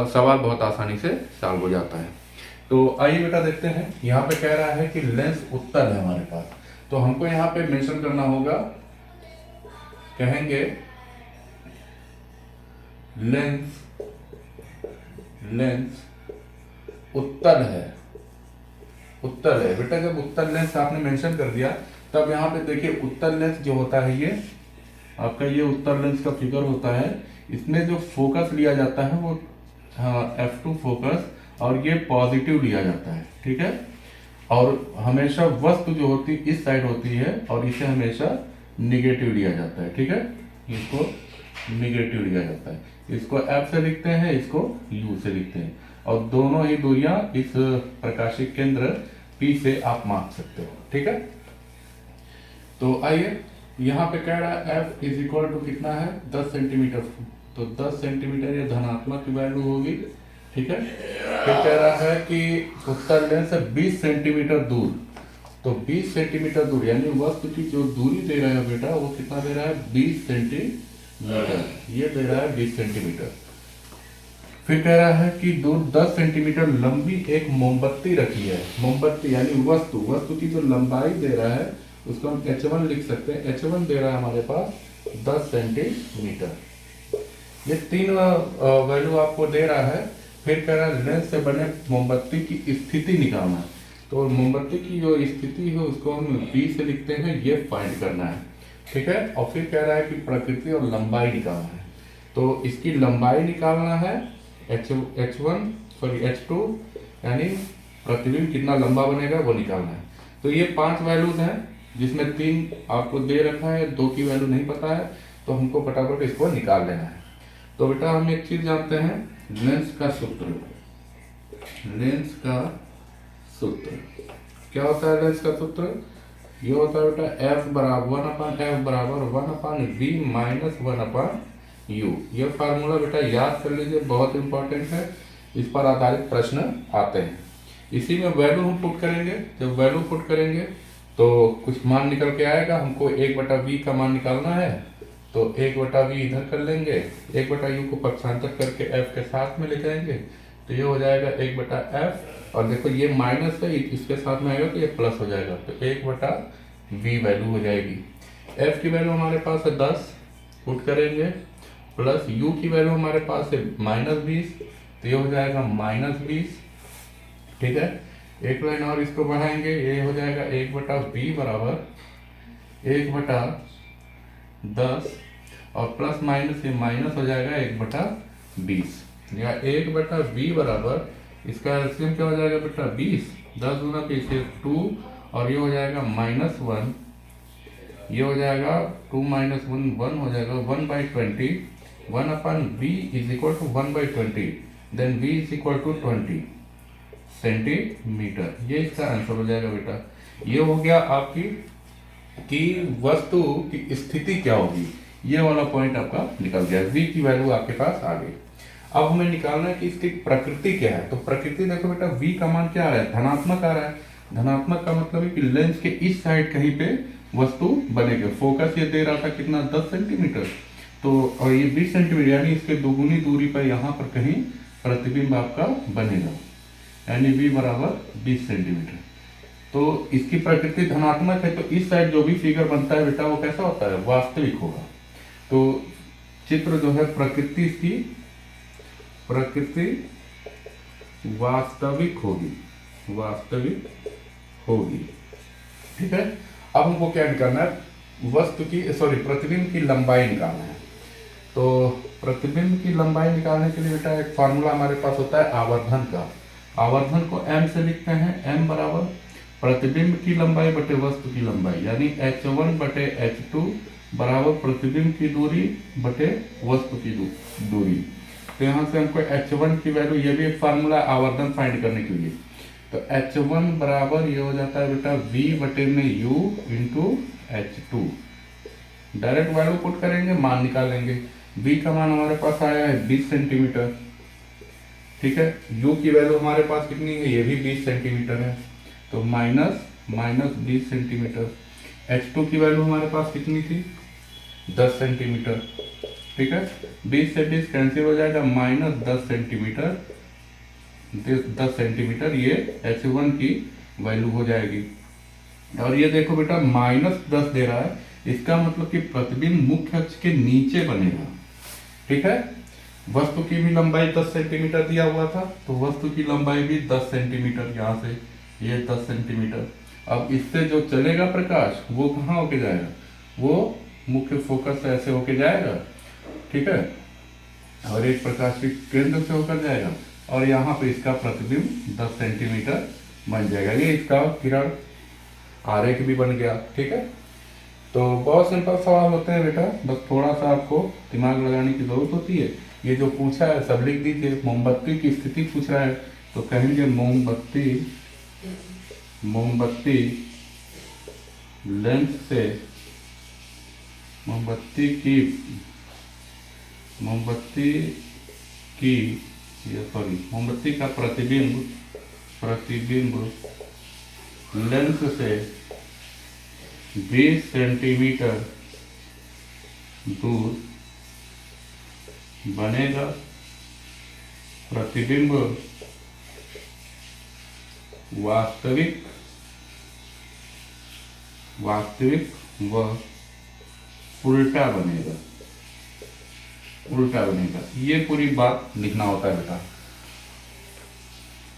सवाल बहुत आसानी से सॉल्व हो जाता है। तो आइए बेटा देखते हैं, यहाँ पे कह रहा है कि लेंस उत्तल है हमारे पास, तो हमको यहाँ पे मेंशन करना होगा, कहेंगे लेंस उत्तल है। उत्तल है बेटा, जब उत्तल लेंस आपने मेंशन कर दिया तब यहाँ पे देखिए उत्तल लेंस जो होता है ये आपका, ये उत्तल लेंस का फिगर होता है। इसमें जो फोकस लिया जाता है वो F2 फोकस, और ये पॉजिटिव लिया जाता है, ठीक है। और हमेशा वस्तु जो होती है इस साइड होती है और इसे हमेशा निगेटिव लिया जाता है, ठीक है। इसको निगेटिव लिया जाता है, इसको F से लिखते हैं, इसको U से लिखते हैं, और दोनों ही दूरियां इस प्रकाशिक केंद्र P से आप माप सकते हो, ठीक है। तो आइए यहाँ पे कह रहा है F इज इक्वल टू कितना है, 10 सेंटीमीटर। तो 10 सेंटीमीटर ये धनात्मक की वैल्यू होगी, ठीक है। फिर कह रहा है कि उत्तल लेंस से 20 सेंटीमीटर दूर, तो 20 सेंटीमीटर दूर यानी वस्तु की जो दूरी दे रहा है बेटा वो कितना दे रहा है, 20 सेंटीमीटर, ये दे रहा है 20 सेंटीमीटर। फिर कह रहा है कि दूर 10 सेंटीमीटर लंबी एक मोमबत्ती रखी है। मोमबत्ती यानी वस्तु की जो लंबाई दे रहा है उसको हम H1 लिख सकते हैं। H1 दे रहा है हमारे पास 10 सेंटीमीटर। ये तीन वैल्यू आपको दे रहा है। फिर कह रहा है लेंस से बने मोमबत्ती की स्थिति निकालना है। तो मोमबत्ती की जो स्थिति है उसको हम B से लिखते हैं, ये फाइंड करना है, ठीक है। और फिर कह रहा है कि प्रकृति और लंबाई निकालना है। तो इसकी लंबाई निकालना है H2 यानी प्रतिबिंब कितना लंबा बनेगा वो निकालना है। तो ये 5 वैल्यूज हैं जिसमें 3 आपको दे रखा है, 2 की वैल्यू नहीं पता है, तो हमको फटाफट इसको निकाल लेना है। तो बेटा हम एक चीज जानते हैं, लेंस का सूत्र क्या होता है। लेंस का सूत्र ये होता है बेटा F बराबर 1/F बराबर 1/V माइनस 1/U। ये फार्मूला बेटा याद कर लीजिए, बहुत इंपॉर्टेंट है, इस पर आधारित प्रश्न आते हैं। इसी में वैल्यू हम पुट करेंगे, जब वैल्यू पुट करेंगे तो कुछ मान निकल के आएगा। हमको 1/V का मान निकालना है, तो 1/V इधर कर लेंगे, 1/U को पक्षांतर करके F के साथ में ले जाएंगे, तो ये हो जाएगा 1/F। और देखो ये माइनस है, इसके साथ में आएगा तो ये प्लस हो जाएगा, तो 1/V वैल्यू हो जाएगी। F की वैल्यू हमारे पास है 10, पुट करेंगे, प्लस U की वैल्यू हमारे पास है -20, तो ये हो जाएगा -20, ठीक है। एक लाइन और इसको बढ़ाएंगे, ये हो जाएगा 1/V बराबर 1/10, और प्लस माइनस ये माइनस हो जाएगा 1/20, या 1/V बराबर इसका एलसीएम क्या हो जाएगा बेटा 20, 10 गुना 20 2, और ये हो जाएगा -1, ये हो जाएगा 2 - 1 1 हो जाएगा 1/20, 1/V is equal to 1/20, then V is equal to 20 centimetre. ये इसका आंसर हो जाएगा बेटा। ये हो गया आपकी कि वस्तु की स्थिति क्या होगी, ये वाला पॉइंट आपका निकल गया। V की वैल्यू आपके पास आ गई। अब हमें निकालना है कि इसकी प्रकृति क्या है। तो प्रकृति देखो बेटा, V का मान क्या आ रहा है, धनात्मक आ रहा है। धनात्मक का मतलब है कि लेंस के इस साइड कहीं पे वस्तु बनेगी। फोकस ये दे रहा था कितना, 10 सेंटीमीटर, तो और ये 20 सेंटीमीटर यानी इसके दोगुनी दूरी पर यहाँ पर कहीं प्रतिबिंब आपका बनेगा, यानी V बराबर 20 सेंटीमीटर। तो इसकी प्रकृति धनात्मक है, तो इस साइड जो भी फिगर बनता है बेटा वो कैसा होता है, वास्तविक होगा। तो चित्र जो है प्रकृति वास्तविक होगी, ठीक है। अब हमको क्या निकालना है, प्रतिबिंब की लंबाई निकालना है। तो प्रतिबिंब की लंबाई निकालने के लिए बेटा एक फार्मूला हमारे पास होता है आवर्धन का। आवर्धन को M से लिखते हैं, M बराबर प्रतिबिंब की लंबाई बटे वस्तु की लंबाई, यानी H1/H2 बराबर प्रतिबिंब की दूरी बटे वस्तु की दूरी। तो यहाँ से हमको H1 की वैल्यू, ये भी एक फार्मूला आवर्धन फाइंड करने के लिए, तो H1 बराबर ये हो जाता है बेटा V/U into H2। Direct value put करेंगे, मान निकालेंगे। V का मान हमारे पास आया है 20 सेंटीमीटर, ठीक है। U की वैल्यू हमारे पास कितनी है, ये भी 20 सेंटीमीटर है, तो -20 सेंटीमीटर। H2 की वैल्यू हमारे पास कितनी थी, 10 सेंटीमीटर, ठीक है, 20 से 20 कैंसिल हो जाएगा, -10 सेंटीमीटर, 10 सेंटीमीटर ये H1 की वैल्यू हो जाएगी। और ये देखो बेटा -10 दे रहा है, इसका मतलब कि प्रतिबिंब मुख्य अक्ष के नीचे बनेगा। ठीक है, वस्तु की भी लंबाई 10 सेंटीमीटर दिया हुआ था, तो वस्तु की लंबाई भी 10 सेंटीमीटर, यहाँ से ये 10 सेंटीमीटर। अब इससे जो चलेगा प्रकाश वो कहाँ होके जाएगा, वो मुख्य फोकस से ऐसे होके जाएगा। ठीक है, और एक प्रकाश के केंद्र से होकर जाएगा, और यहाँ पे इसका प्रतिबिंब 10 सेंटीमीटर बन जाएगा। ये इसका किरण आरेख भी बन गया। ठीक है, तो बहुत सिंपल सवाल होते हैं बेटा, बस थोड़ा सा आपको दिमाग लगाने की जरूरत होती है। ये जो पूछा है सब लिख दीजिए। मोमबत्ती की स्थिति पूछ रहा है तो कहेंगे मोमबत्ती लेंस से मोमबत्ती का प्रतिबिंब लेंस से 20 सेंटीमीटर दूर बनेगा। प्रतिबिंब वास्तविक व उल्टा बनेगा। ये पूरी बात लिखना होता है बेटा।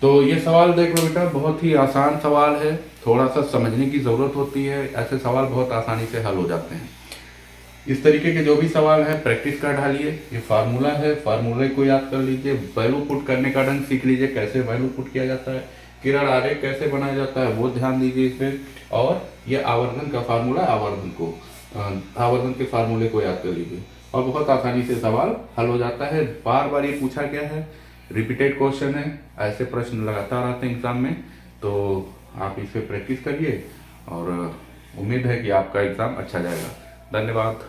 तो ये सवाल देख लो बेटा, बहुत ही आसान सवाल है, थोड़ा सा समझने की जरूरत होती है, ऐसे सवाल बहुत आसानी से हल हो जाते हैं। इस तरीके के जो भी सवाल है प्रैक्टिस कर ढालिए। ये फार्मूला है, फार्मूले को याद कर लीजिए, वैल्यू पुट करने का ढंग सीख लीजिए, कैसे वैल्यू पुट किया जाता है, किरण आरेख कैसे बनाया जाता है वो ध्यान दीजिए इसमें, और ये आवर्धन का फार्मूला, आवर्धन के फार्मूले को याद कर लीजिए, और बहुत आसानी से सवाल हल हो जाता है। बार बार ये पूछा गया है, रिपीटेड क्वेश्चन है, ऐसे प्रश्न लगातार आते हैं एग्जाम में, तो आप इस पर प्रैक्टिस करिए और उम्मीद है कि आपका एग्जाम अच्छा जाएगा। धन्यवाद।